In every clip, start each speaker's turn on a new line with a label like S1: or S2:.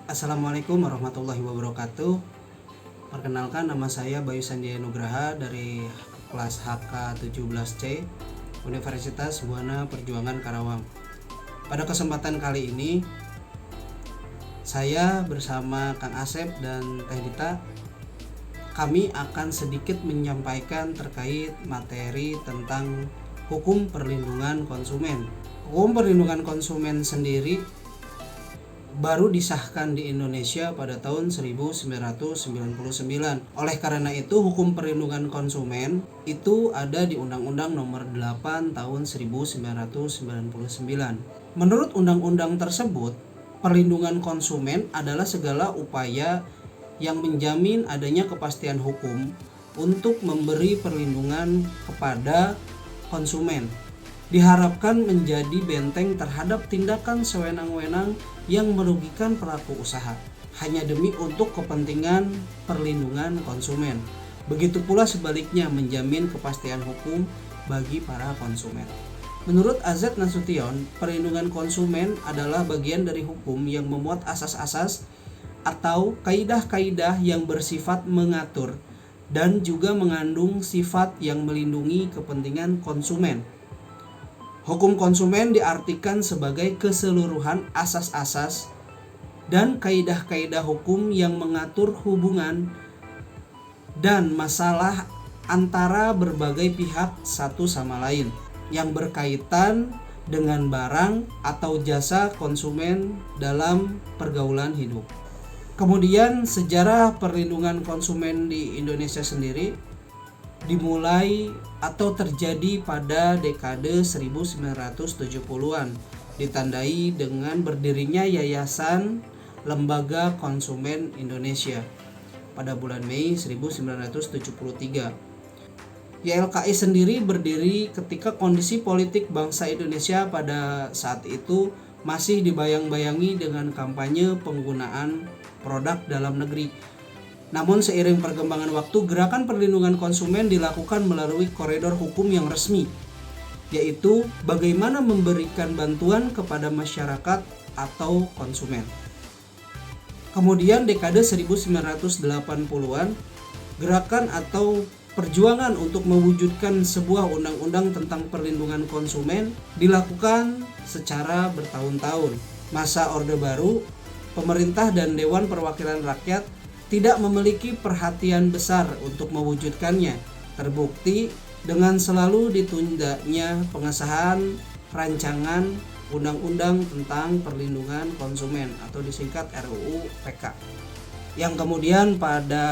S1: Assalamualaikum warahmatullahi wabarakatuh. Perkenalkan, nama saya Bayu Sanjaya Nugraha dari kelas HK17C Universitas Buana Perjuangan Karawang. Pada kesempatan kali ini saya bersama Kang Asep dan Teh Dita, kami akan sedikit menyampaikan terkait materi tentang hukum perlindungan konsumen. Hukum perlindungan konsumen sendiri baru disahkan di Indonesia pada tahun 1999. Oleh karena itu, hukum perlindungan konsumen itu ada di Undang-Undang Nomor 8 tahun 1999. Menurut undang-undang tersebut, perlindungan konsumen adalah segala upaya yang menjamin adanya kepastian hukum untuk memberi perlindungan kepada konsumen. Diharapkan menjadi benteng terhadap tindakan sewenang-wenang yang merugikan pelaku usaha, hanya demi untuk kepentingan perlindungan konsumen. Begitu pula sebaliknya, menjamin kepastian hukum bagi para konsumen. Menurut AZ Nasution, perlindungan konsumen adalah bagian dari hukum yang memuat asas-asas atau kaidah-kaidah yang bersifat mengatur dan juga mengandung sifat yang melindungi kepentingan konsumen. Hukum konsumen diartikan sebagai keseluruhan asas-asas dan kaidah-kaidah hukum yang mengatur hubungan dan masalah antara berbagai pihak satu sama lain yang berkaitan dengan barang atau jasa konsumen dalam pergaulan hidup. Kemudian sejarah perlindungan konsumen di Indonesia sendiri dimulai atau terjadi pada dekade 1970-an, ditandai dengan berdirinya Yayasan Lembaga Konsumen Indonesia pada bulan Mei 1973. YLKI sendiri berdiri ketika kondisi politik bangsa Indonesia pada saat itu masih dibayang-bayangi dengan kampanye penggunaan produk dalam negeri. Namun seiring perkembangan waktu, gerakan perlindungan konsumen dilakukan melalui koridor hukum yang resmi, yaitu bagaimana memberikan bantuan kepada masyarakat atau konsumen. Kemudian dekade 1980-an, gerakan atau perjuangan untuk mewujudkan sebuah undang-undang tentang perlindungan konsumen dilakukan secara bertahun-tahun. Masa Orde Baru, pemerintah dan Dewan Perwakilan Rakyat tidak memiliki perhatian besar untuk mewujudkannya. Terbukti dengan selalu ditundanya pengesahan rancangan undang-undang tentang perlindungan konsumen atau disingkat RUU PK, yang kemudian pada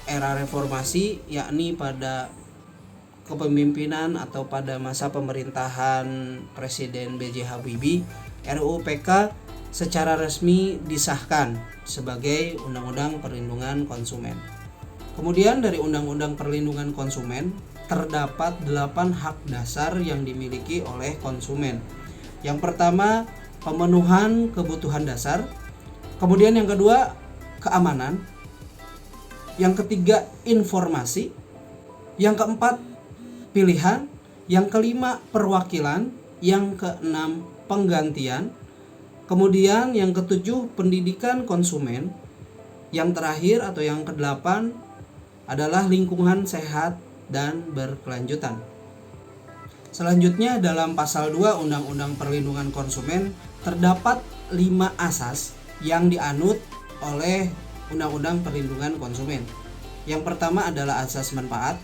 S1: era reformasi, yakni pada kepemimpinan atau pada masa pemerintahan Presiden B.J. Habibie, RUU PK secara resmi disahkan sebagai Undang-Undang Perlindungan Konsumen. Kemudian dari Undang-Undang Perlindungan Konsumen terdapat 8 hak dasar yang dimiliki oleh konsumen. Yang pertama, pemenuhan kebutuhan dasar. Kemudian yang kedua, keamanan. Yang ketiga, informasi. Yang keempat, pilihan. Yang kelima, perwakilan. Yang keenam, penggantian. Kemudian yang ketujuh, pendidikan konsumen. Yang terakhir atau yang kedelapan adalah lingkungan sehat dan berkelanjutan. Selanjutnya dalam pasal 2 Undang-Undang Perlindungan Konsumen terdapat 5 asas yang dianut oleh Undang-Undang Perlindungan Konsumen. Yang pertama adalah asas manfaat.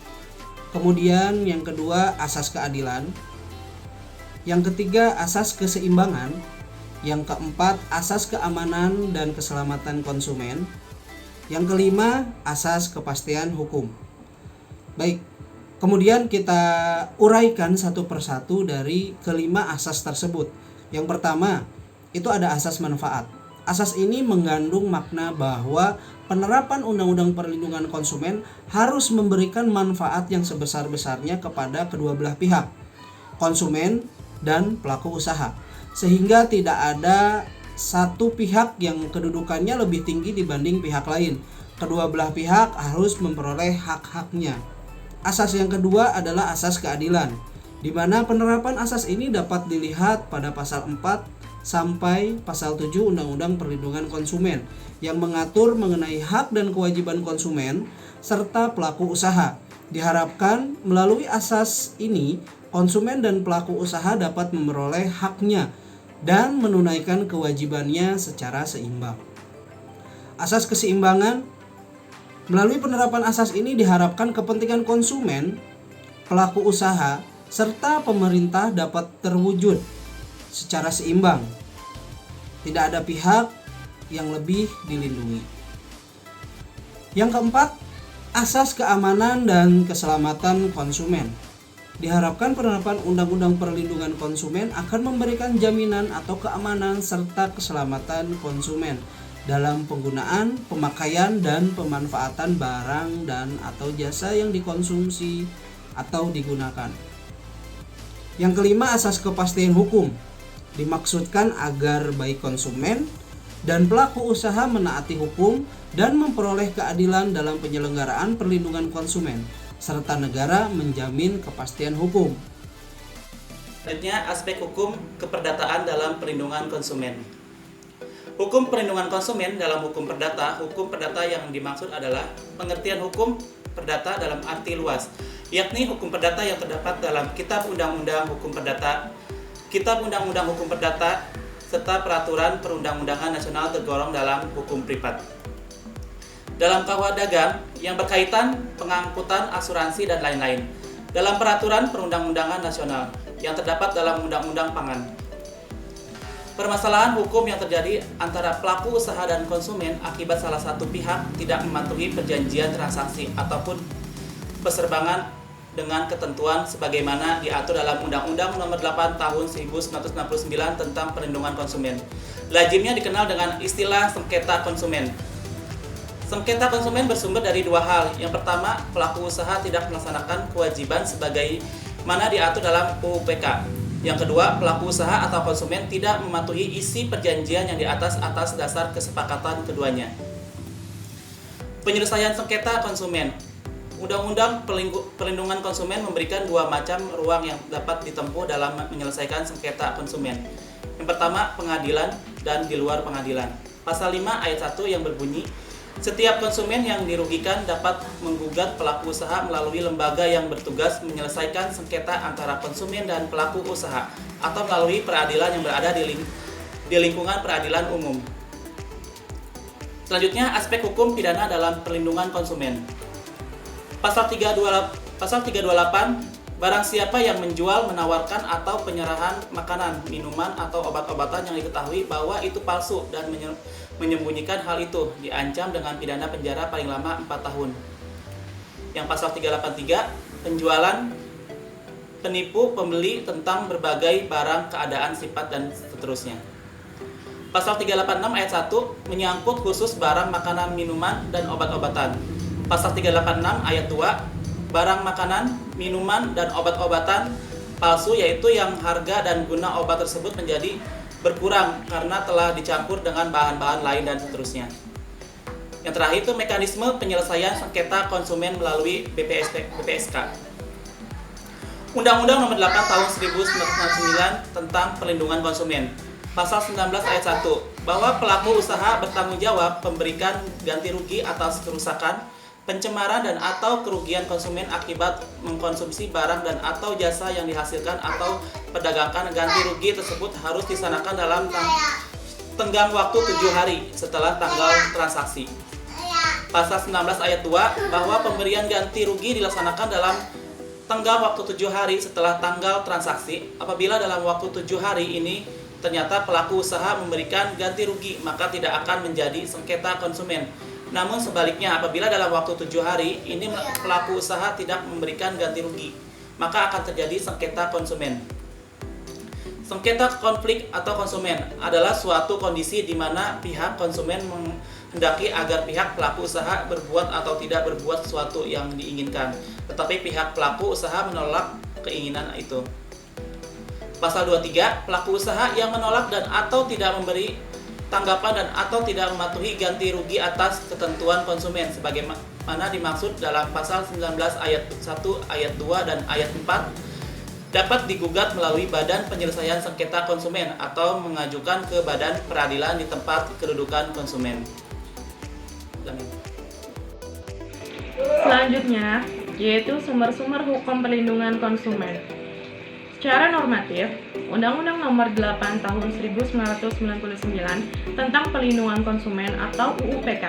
S1: Kemudian yang kedua, asas keadilan. Yang ketiga, asas keseimbangan. Yang keempat, asas keamanan dan keselamatan konsumen. Yang kelima, asas kepastian hukum. Baik, kemudian kita uraikan satu persatu dari kelima asas tersebut. Yang pertama, itu ada asas manfaat. Asas ini mengandung makna bahwa penerapan Undang-Undang Perlindungan Konsumen harus memberikan manfaat yang sebesar-besarnya kepada kedua belah pihak, konsumen dan pelaku usaha, sehingga tidak ada satu pihak yang kedudukannya lebih tinggi dibanding pihak lain. Kedua belah pihak harus memperoleh hak-haknya. Asas yang kedua adalah asas keadilan, di mana penerapan asas ini dapat dilihat pada pasal 4 sampai pasal 7 Undang-Undang Perlindungan Konsumen yang mengatur mengenai hak dan kewajiban konsumen serta pelaku usaha. Diharapkan melalui asas ini, konsumen dan pelaku usaha dapat memperoleh haknya dan menunaikan kewajibannya secara seimbang. Asas keseimbangan. Melalui penerapan asas ini diharapkan kepentingan konsumen, pelaku usaha, serta pemerintah dapat terwujud secara seimbang. Tidak ada pihak yang lebih dilindungi. Yang keempat, asas keamanan dan keselamatan konsumen. Diharapkan penerapan Undang-Undang Perlindungan Konsumen akan memberikan jaminan atau keamanan serta keselamatan konsumen dalam penggunaan, pemakaian, dan pemanfaatan barang dan atau jasa yang dikonsumsi atau digunakan. Yang kelima, asas kepastian hukum. Dimaksudkan agar baik konsumen dan pelaku usaha menaati hukum dan memperoleh keadilan dalam penyelenggaraan perlindungan konsumen, serta negara menjamin kepastian hukum.
S2: Selanjutnya, aspek hukum keperdataan dalam perlindungan konsumen. Hukum perlindungan konsumen dalam hukum perdata yang dimaksud adalah pengertian hukum perdata dalam arti luas, yakni hukum perdata yang terdapat dalam Kitab Undang-Undang Hukum Perdata, Kitab Undang-Undang Hukum Perdata, serta peraturan perundang-undangan nasional tergolong dalam hukum privat. Dalam KUH dagang yang berkaitan pengangkutan asuransi dan lain-lain. Dalam peraturan perundang-undangan nasional yang terdapat dalam Undang-Undang Pangan. Permasalahan hukum yang terjadi antara pelaku usaha dan konsumen akibat salah satu pihak tidak mematuhi perjanjian transaksi ataupun perserbangan dengan ketentuan sebagaimana diatur dalam Undang-Undang Nomor 8 Tahun 1969 tentang Perlindungan Konsumen. Lazimnya dikenal dengan istilah sengketa konsumen. Sengketa konsumen bersumber dari dua hal. Yang pertama, pelaku usaha tidak melaksanakan kewajiban sebagaimana diatur dalam UPK. Yang kedua, pelaku usaha atau konsumen tidak mematuhi isi perjanjian yang di atas dasar kesepakatan keduanya. Penyelesaian sengketa konsumen. Undang-Undang Perlindungan Konsumen memberikan dua macam ruang yang dapat ditempuh dalam menyelesaikan sengketa konsumen. Yang pertama, pengadilan dan di luar pengadilan. Pasal 5 ayat 1 yang berbunyi, setiap konsumen yang dirugikan dapat menggugat pelaku usaha melalui lembaga yang bertugas menyelesaikan sengketa antara konsumen dan pelaku usaha atau melalui peradilan yang berada di lingkungan peradilan umum. Selanjutnya, aspek hukum pidana dalam perlindungan konsumen. Pasal 328, barang siapa yang menjual, menawarkan atau penyerahan makanan, minuman atau obat-obatan yang diketahui bahwa itu palsu dan menyembunyikan hal itu diancam dengan pidana penjara paling lama 4 tahun. Yang pasal 383, penjualan, penipu, pembeli tentang berbagai barang, keadaan, sifat, dan seterusnya. Pasal 386 ayat 1 menyangkut khusus barang, makanan, minuman, dan obat-obatan. Pasal 386 ayat 2, barang makanan, minuman, dan obat-obatan palsu yaitu yang harga dan guna obat tersebut menjadi berkurang karena telah dicampur dengan bahan-bahan lain dan seterusnya. Yang terakhir itu mekanisme penyelesaian sengketa konsumen melalui BPSK. Undang-Undang Nomor 8 Tahun 1999 tentang Perlindungan Konsumen. Pasal 19 ayat 1 bahwa pelaku usaha bertanggung jawab memberikan ganti rugi atas kerusakan, pencemaran dan atau kerugian konsumen akibat mengkonsumsi barang dan atau jasa yang dihasilkan atau perdagangkan. Ganti rugi tersebut harus disanakan dalam tenggang waktu 7 hari setelah tanggal transaksi. Pasal 19 ayat 2 bahwa pemberian ganti rugi dilaksanakan dalam tenggang waktu 7 hari setelah tanggal transaksi. Apabila dalam waktu 7 hari ini ternyata pelaku usaha memberikan ganti rugi, maka tidak akan menjadi sengketa konsumen. Namun sebaliknya, apabila dalam waktu 7 hari ini pelaku usaha tidak memberikan ganti rugi, maka akan terjadi sengketa konsumen. Sengketa konflik atau konsumen adalah suatu kondisi di mana pihak konsumen menghendaki agar pihak pelaku usaha berbuat atau tidak berbuat sesuatu yang diinginkan, tetapi pihak pelaku usaha menolak keinginan itu. Pasal 23, pelaku usaha yang menolak dan atau tidak memberi tanggapan dan atau tidak mematuhi ganti rugi atas ketentuan konsumen sebagaimana dimaksud dalam pasal 19 ayat 1, ayat 2 dan ayat 4 dapat digugat melalui Badan Penyelesaian Sengketa Konsumen atau mengajukan ke Badan Peradilan di tempat kedudukan konsumen.
S3: Selanjutnya, yaitu sumber-sumber hukum perlindungan konsumen. Secara normatif, Undang-Undang Nomor 8 Tahun 1999 tentang Perlindungan Konsumen atau UU-PK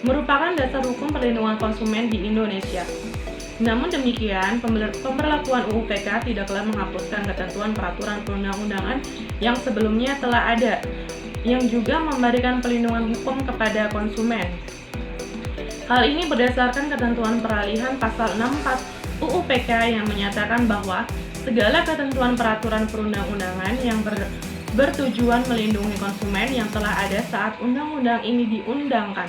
S3: merupakan dasar hukum perlindungan konsumen di Indonesia. Namun demikian, pemberlakuan UU-PK tidaklah menghapuskan ketentuan peraturan perundang-undangan yang sebelumnya telah ada, yang juga memberikan perlindungan hukum kepada konsumen. Hal ini berdasarkan ketentuan peralihan pasal 64 UU-PK yang menyatakan bahwa segala ketentuan peraturan perundang-undangan yang bertujuan melindungi konsumen yang telah ada saat undang-undang ini diundangkan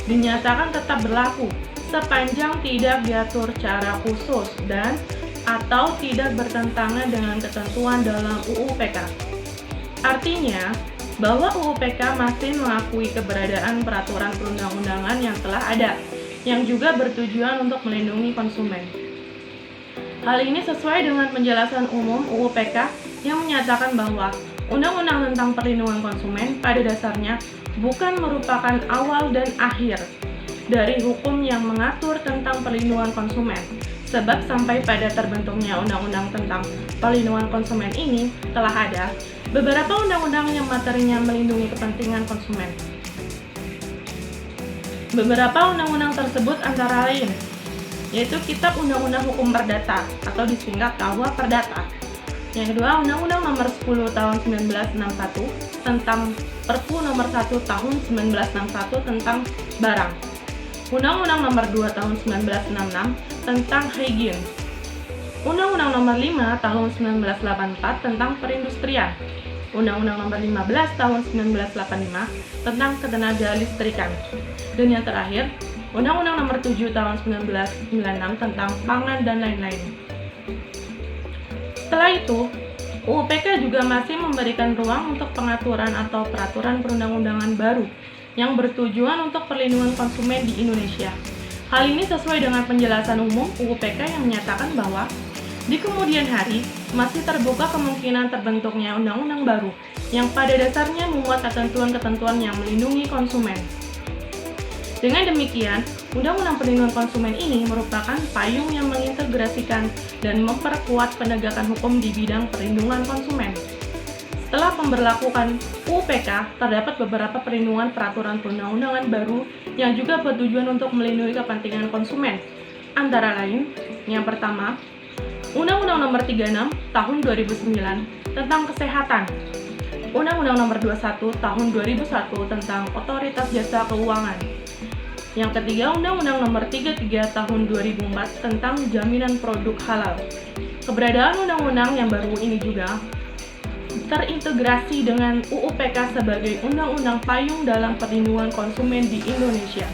S3: dinyatakan tetap berlaku sepanjang tidak diatur secara khusus dan atau tidak bertentangan dengan ketentuan dalam UU-PK. Artinya, bahwa UU-PK masih mengakui keberadaan peraturan perundang-undangan yang telah ada, yang juga bertujuan untuk melindungi konsumen. Hal ini sesuai dengan penjelasan umum UU-PK yang menyatakan bahwa Undang-Undang tentang Perlindungan Konsumen pada dasarnya bukan merupakan awal dan akhir dari hukum yang mengatur tentang perlindungan konsumen, sebab sampai pada terbentuknya Undang-Undang tentang Perlindungan Konsumen ini telah ada beberapa undang-undang yang materinya melindungi kepentingan konsumen. Beberapa undang-undang tersebut antara lain yaitu Kitab Undang-Undang Hukum Perdata atau disingkat KUH Perdata. Yang kedua, Undang-Undang Nomor 10 Tahun 1961 tentang Perpu Nomor 1 Tahun 1961 tentang Barang. Undang-Undang Nomor 2 Tahun 1966 tentang Higien. Undang-Undang Nomor 5 Tahun 1984 tentang Perindustrian. Undang-Undang Nomor 15 Tahun 1985 tentang Ketenagalistrikan. Dan yang terakhir, Undang-Undang Nomor 7 Tahun 1996 tentang Pangan dan lain-lain. Setelah itu, UU-PK juga masih memberikan ruang untuk pengaturan atau peraturan perundang-undangan baru yang bertujuan untuk perlindungan konsumen di Indonesia. Hal ini sesuai dengan penjelasan umum UU-PK yang menyatakan bahwa di kemudian hari masih terbuka kemungkinan terbentuknya undang-undang baru yang pada dasarnya memuat ketentuan-ketentuan yang melindungi konsumen. Dengan demikian, Undang-Undang Perlindungan Konsumen ini merupakan payung yang mengintegrasikan dan memperkuat penegakan hukum di bidang perlindungan konsumen. Setelah pemberlakuan UU-PK, terdapat beberapa perlindungan peraturan perundang-undangan baru yang juga bertujuan untuk melindungi kepentingan konsumen. Antara lain, yang pertama, Undang-Undang Nomor 36 Tahun 2009 tentang Kesehatan, Undang-Undang Nomor 21 Tahun 2001 tentang Otoritas Jasa Keuangan. Yang ketiga, Undang-Undang Nomor 33 Tahun 2004 tentang Jaminan Produk Halal. Keberadaan undang-undang yang baru ini juga terintegrasi dengan UU-PK sebagai undang-undang payung dalam perlindungan konsumen di Indonesia.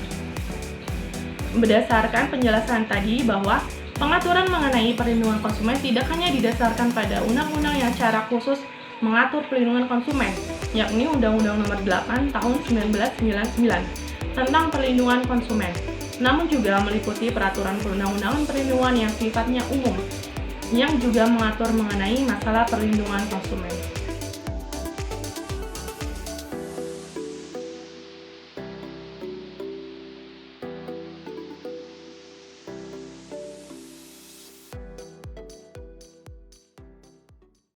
S3: Berdasarkan penjelasan tadi bahwa pengaturan mengenai perlindungan konsumen tidak hanya didasarkan pada undang-undang yang secara khusus mengatur perlindungan konsumen, yakni Undang-Undang Nomor 8 Tahun 1999 tentang perlindungan konsumen, namun juga meliputi peraturan perundang-undangan perlindungan yang sifatnya umum, yang juga mengatur mengenai masalah perlindungan konsumen.